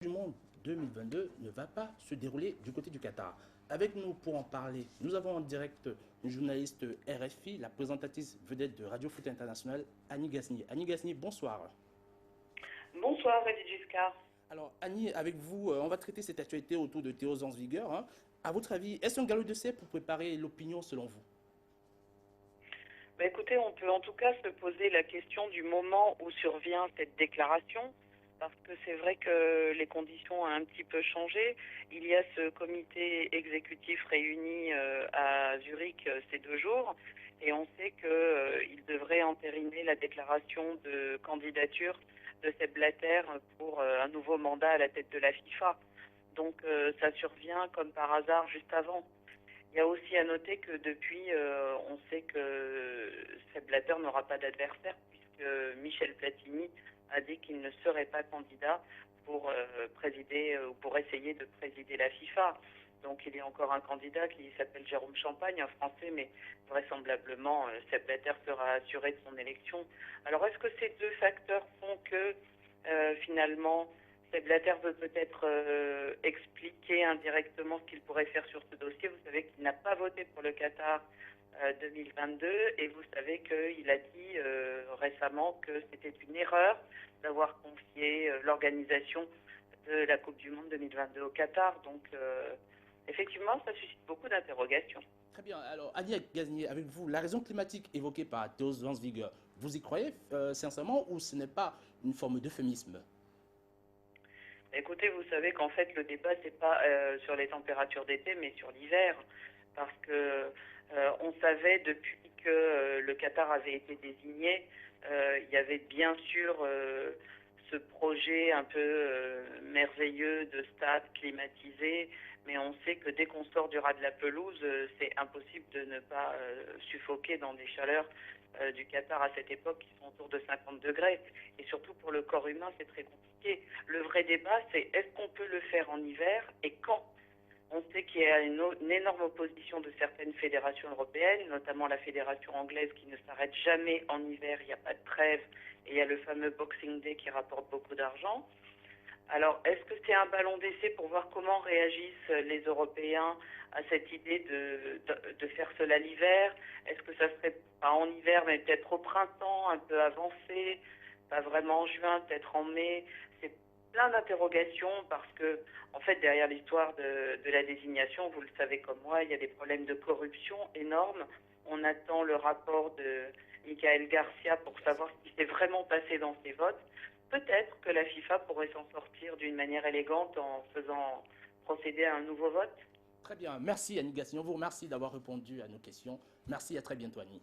Du monde 2022 ne va pas se dérouler du côté du Qatar. Avec nous pour en parler, nous avons en direct une journaliste RFI, la présentatrice vedette de Radio Foot International, Annie Gasnier. Annie Gasnier, bonsoir. Bonsoir, Edith Giscard. Alors Annie, avec vous, on va traiter cette actualité autour de Théo Zansvigueur. À votre avis, est-ce un galop d'essai pour préparer l'opinion selon vous? Écoutez, on peut en tout cas se poser la question du moment où survient cette déclaration, parce que c'est vrai que les conditions ont un petit peu changé. Il y a ce comité exécutif réuni à Zurich ces 2 jours, et on sait qu'il devrait entériner la déclaration de candidature de Sepp Blatter pour un nouveau mandat à la tête de la FIFA. Donc ça survient comme par hasard juste avant. Il y a aussi à noter que depuis, on sait que Sepp Blatter n'aura pas d'adversaire puisque Michel Platini a dit qu'il ne serait pas candidat pour présider ou pour essayer de présider la FIFA. Donc il y a encore un candidat qui s'appelle Jérôme Champagne, un Français, mais vraisemblablement Sepp Blatter sera assuré de son élection. Alors est-ce que ces deux facteurs font que finalement Sepp Blatter veut peut-être expliquer indirectement ce qu'il pourrait faire sur ce dossier? Vous savez qu'il n'a pas voté pour le Qatar 2022 et vous savez qu'il a dit récemment que c'était une erreur d'avoir confié l'organisation de la Coupe du Monde 2022 au Qatar. Donc effectivement, ça suscite beaucoup d'interrogations. Très bien. Alors Annie Gasnier, avec vous, la raison climatique évoquée par Théo Zansvigueur, vous y croyez sincèrement ou ce n'est pas une forme d'euphémisme? Écoutez, vous savez qu'en fait, le débat, c'est pas sur les températures d'été, mais sur l'hiver. Parce que on savait depuis que le Qatar avait été désigné, il y avait bien sûr ce projet un peu merveilleux de stade climatisé, mais on sait que dès qu'on sort du ras de la pelouse, c'est impossible de ne pas suffoquer dans des chaleurs du Qatar à cette époque qui sont autour de 50 degrés. Et surtout pour le corps humain, c'est très compliqué. Le vrai débat, c'est est-ce qu'on peut le faire en hiver et quand? On sait qu'il y a une énorme opposition de certaines fédérations européennes, notamment la fédération anglaise qui ne s'arrête jamais en hiver, il n'y a pas de trêve, et il y a le fameux Boxing Day qui rapporte beaucoup d'argent. Alors, est-ce que c'est un ballon d'essai pour voir comment réagissent les Européens à cette idée de faire cela l'hiver? Est-ce que ça serait pas en hiver, mais peut-être au printemps, un peu avancé, pas vraiment en juin, peut-être en mai? C'est plein d'interrogations parce que, en fait, derrière l'histoire de la désignation, vous le savez comme moi, il y a des problèmes de corruption énormes. On attend le rapport de Michael Garcia pour savoir ce qui s'est vraiment passé dans ces votes. Peut-être que la FIFA pourrait s'en sortir d'une manière élégante en faisant procéder à un nouveau vote. Très bien. Merci Annie Gasnier. On vous remercie d'avoir répondu à nos questions. Merci, à très bientôt Annie.